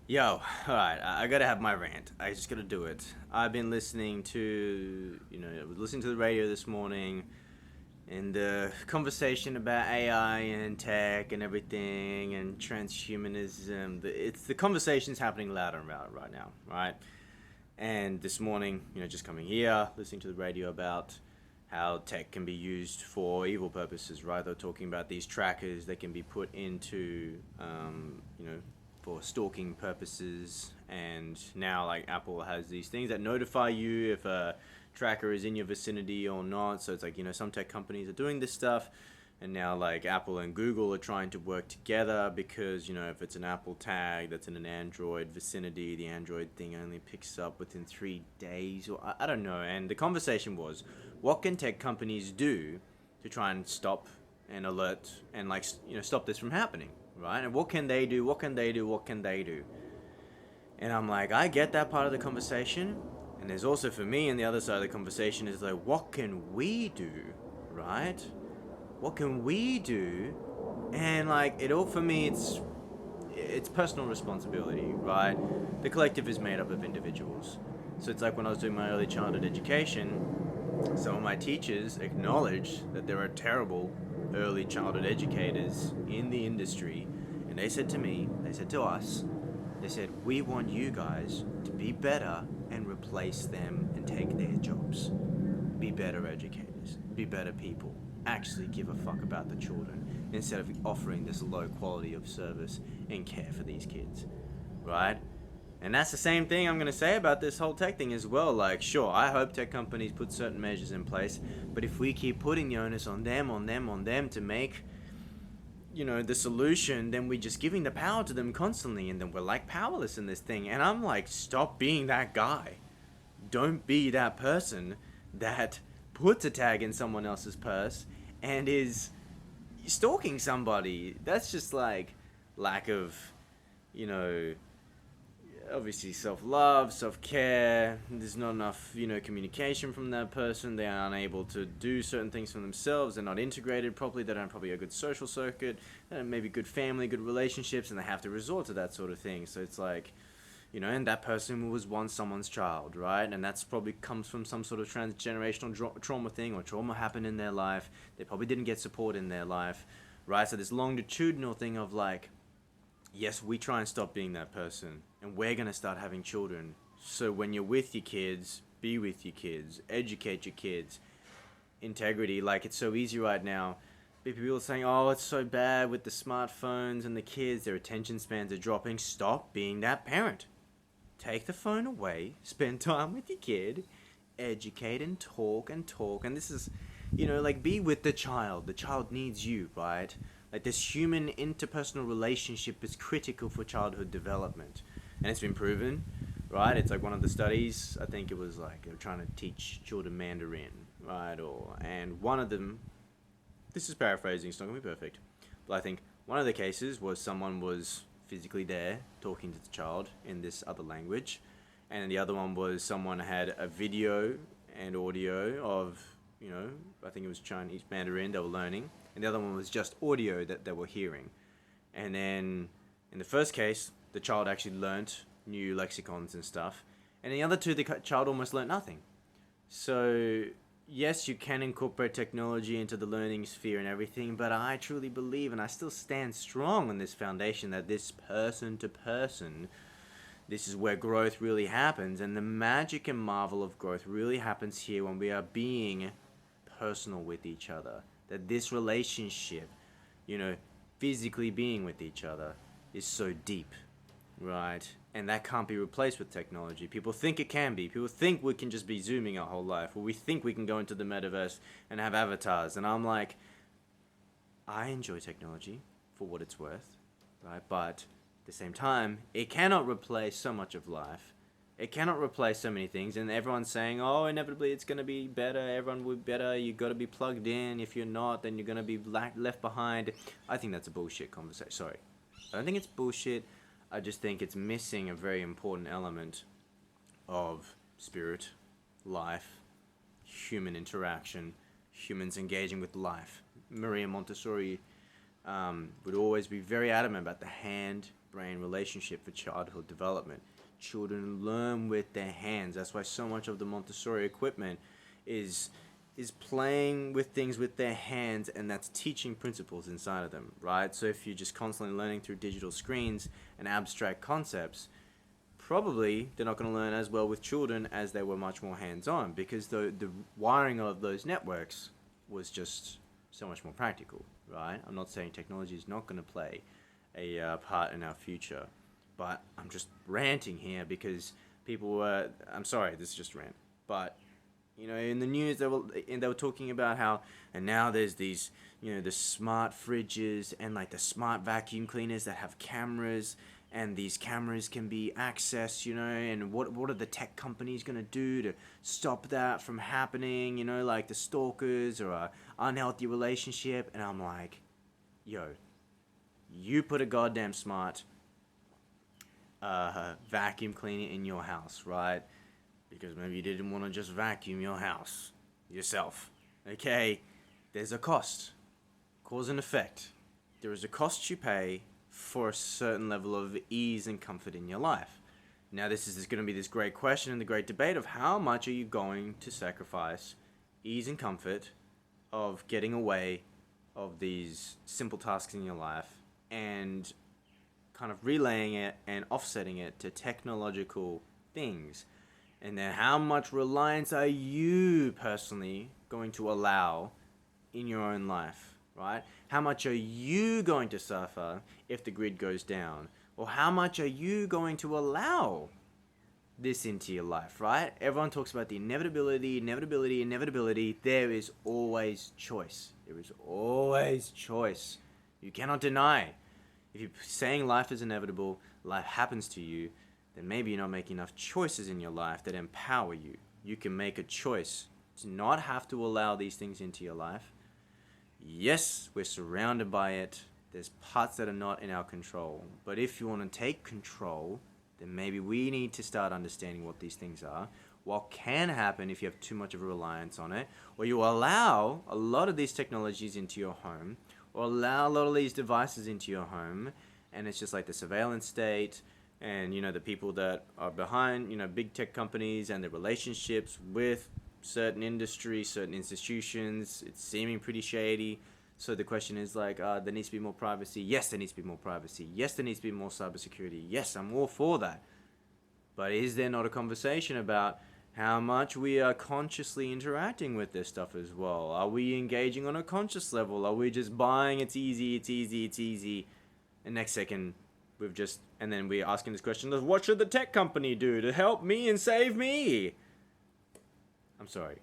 Yo, alright, I gotta have my rant. I just gotta do it. I've been listening to, I was listening to the radio this morning, and the conversation about AI and tech and everything and transhumanism. The conversation's happening louder and louder right now, right? And this morning, just coming here, listening to the radio about how tech can be used for evil purposes, right? They're talking about these trackers that can be put into, for stalking purposes. And now, like, Apple has these things that notify you if a tracker is in your vicinity or not. So it's like, some tech companies are doing this stuff, and now like Apple and Google are trying to work together because if it's an Apple tag that's in an Android vicinity, the Android thing only picks up within 3 days, or I don't know. And the conversation was, what can tech companies do to try and stop and alert and like stop this from happening, right? And what can they do? What can they do? What can they do? And I'm like, I get that part of the conversation. And there's also for me, and the other side of the conversation is like, what can we do, right? What can we do? And like it all for me, it's personal responsibility, right? The collective is made up of individuals. So it's like when I was doing my early childhood education, some of my teachers acknowledged that there are terrible early childhood educators in the industry, and they said to me, they said to us, they said, we want you guys to be better and replace them and take their jobs. Be better educators, be better people, actually give a fuck about the children instead of offering this low quality of service and care for these kids, right? And that's the same thing I'm going to say about this whole tech thing as well. Like, sure, I hope tech companies put certain measures in place, but if we keep putting the onus on them to make the solution, then we're just giving the power to them constantly, and then we're like powerless in this thing. And I'm like, stop being that guy. Don't be that person that puts a tag in someone else's purse and is stalking somebody. That's just like lack of, you know, obviously self-love, self-care. There's not enough, communication from that person. They are unable to do certain things for themselves. They're not integrated properly. They don't have probably a good social circuit, and maybe good family, good relationships, and they have to resort to that sort of thing. So it's like, and that person was once someone's child, right? And that's probably comes from some sort of transgenerational trauma thing, or trauma happened in their life. They probably didn't get support in their life, right? So this longitudinal thing of like, yes, we try and stop being that person, and we're going to start having children. So when you're with your kids, be with your kids, educate your kids. Integrity, like it's so easy right now. People are saying, oh, it's so bad with the smartphones and the kids, their attention spans are dropping. Stop being that parent. Take the phone away, spend time with your kid, educate and talk and talk. And this is, like be with the child. The child needs you, right? Like this human interpersonal relationship is critical for childhood development. And it's been proven, right? It's like one of the studies, I think it was like they were trying to teach children Mandarin, right? And one of them, this is paraphrasing, it's not going to be perfect, but I think one of the cases was someone was physically there talking to the child in this other language, and the other one was someone had a video and audio of, I think it was Chinese Mandarin they were learning, and the other one was just audio that they were hearing. And then in the first case, the child actually learnt new lexicons and stuff, and in the other two, the child almost learnt nothing. So yes, you can incorporate technology into the learning sphere and everything, but I truly believe, and I still stand strong on this foundation, that this person to person, this is where growth really happens, and the magic and marvel of growth really happens here when we are being personal with each other. That this relationship, physically being with each other, is so deep, right? And that can't be replaced with technology. People think it can be. People think we can just be zooming our whole life, or we think we can go into the metaverse and have avatars. And I'm like, I enjoy technology for what it's worth, right? But at the same time, it cannot replace so much of life. It cannot replace so many things. And everyone's saying, oh, inevitably it's going to be better. Everyone will be better. You've got to be plugged in. If you're not, then you're going to be left behind. I think that's a bullshit conversation. Sorry. I don't think it's bullshit. I just think it's missing a very important element of spirit, life, human interaction, humans engaging with life. Maria Montessori would always be very adamant about the hand brain relationship for childhood development. Children learn with their hands. That's why so much of the Montessori equipment is playing with things with their hands, and that's teaching principles inside of them, right? So if you're just constantly learning through digital screens and abstract concepts, probably they're not going to learn as well with children as they were much more hands-on, because the wiring of those networks was just so much more practical, right? I'm not saying technology is not going to play a part in our future, but I'm just ranting here because people were, I'm sorry, this is just rant, but you know, in the news they were talking about how, and now there's these, you know, the smart fridges and like the smart vacuum cleaners that have cameras, and these cameras can be accessed, you know, and what are the tech companies gonna do to stop that from happening, you know, like the stalkers or a unhealthy relationship. And I'm like, yo, you put a goddamn smart vacuum cleaner in your house, right? Because maybe you didn't want to just vacuum your house yourself. Okay, there's a cost. Cause and effect. There is a cost you pay for a certain level of ease and comfort in your life. Now this is going to be this great question and the great debate of how much are you going to sacrifice ease and comfort of getting away of these simple tasks in your life and kind of relaying it and offsetting it to technological things. And then how much reliance are you personally going to allow in your own life, right? How much are you going to suffer if the grid goes down? Or how much are you going to allow this into your life, right? Everyone talks about the inevitability. There is always choice. There is always choice. You cannot deny. If you're saying life is inevitable, life happens to you, then maybe you're not making enough choices in your life that empower you. You can make a choice to not have to allow these things into your life. Yes, we're surrounded by it. There's parts that are not in our control. But if you want to take control, then maybe we need to start understanding what these things are, what can happen if you have too much of a reliance on it, or you allow a lot of these technologies into your home, or allow a lot of these devices into your home, and it's just like the surveillance state, and you know, the people that are behind, you know, big tech companies and the relationships with certain industries, certain institutions, it's seeming pretty shady. So the question is like, there needs to be more privacy. Yes, there needs to be more privacy. Yes, there needs to be more cybersecurity. Yes, I'm all for that. But is there not a conversation about how much we are consciously interacting with this stuff as well? Are we engaging on a conscious level? Are we just buying it's easy, and next second and then we're asking this question of what should the tech company do to help me and save me? I'm sorry,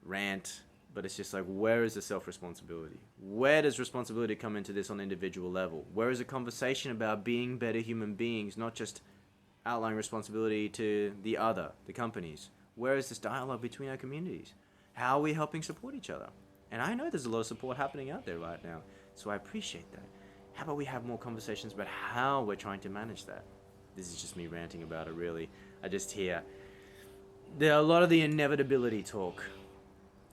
rant, but it's just like, where is the self-responsibility? Where does responsibility come into this on an individual level? Where is a conversation about being better human beings, not just outlining responsibility to the companies? Where is this dialogue between our communities? How are we helping support each other? And I know there's a lot of support happening out there right now, so I appreciate that. How about we have more conversations about how we're trying to manage that? This is just me ranting about it, really. I just hear there are a lot of the inevitability talk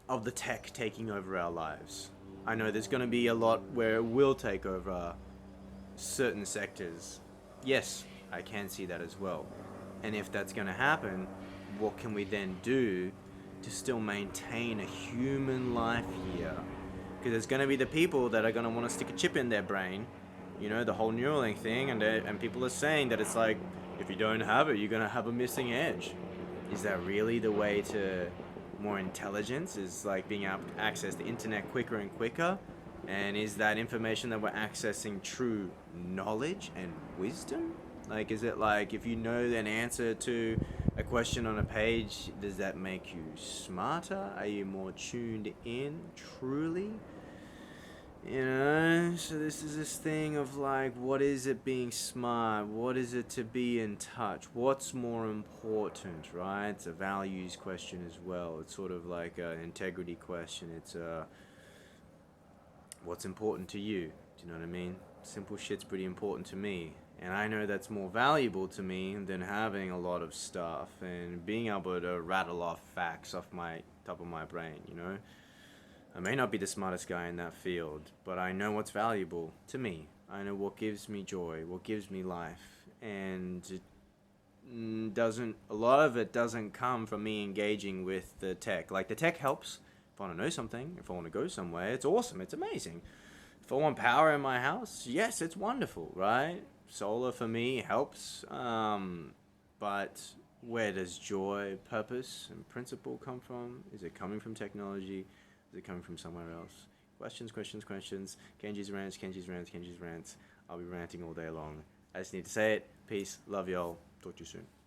of the tech taking over our lives. I know there's going to be a lot where it will take over certain sectors. Yes, I can see that as well. And if that's going to happen, what can we then do to still maintain a human life here? Because there's going to be the people that are going to want to stick a chip in their brain, you know, the whole Neuralink thing, and people are saying that it's like, if you don't have it, you're going to have a missing edge. Is that really the way to more intelligence? Is like being able to access the internet quicker and quicker? And is that information that we're accessing true knowledge and wisdom? Like, is it like if you know an answer to a question on a page, does that make you smarter? Are you more tuned in truly? You know, so this is this thing of like, what is it being smart? What is it to be in touch? What's more important, right? It's a values question as well. It's sort of like an integrity question. It's what's important to you? Do you know what I mean? Simple shit's pretty important to me. And I know that's more valuable to me than having a lot of stuff and being able to rattle off facts off my top of my brain, you know? I may not be the smartest guy in that field, but I know what's valuable to me. I know what gives me joy, what gives me life, and it doesn't. A lot of it doesn't come from me engaging with the tech. Like the tech helps. If I want to know something, if I want to go somewhere, it's awesome. It's amazing. If I want power in my house, yes, it's wonderful, right? Solar for me helps. But where does joy, purpose, and principle come from? Is it coming from technology? Is it coming from somewhere else? Questions, questions, questions. Kenji's rants, Kenji's rants, Kenji's rants. I'll be ranting all day long. I just need to say it. Peace. Love y'all. Talk to you soon.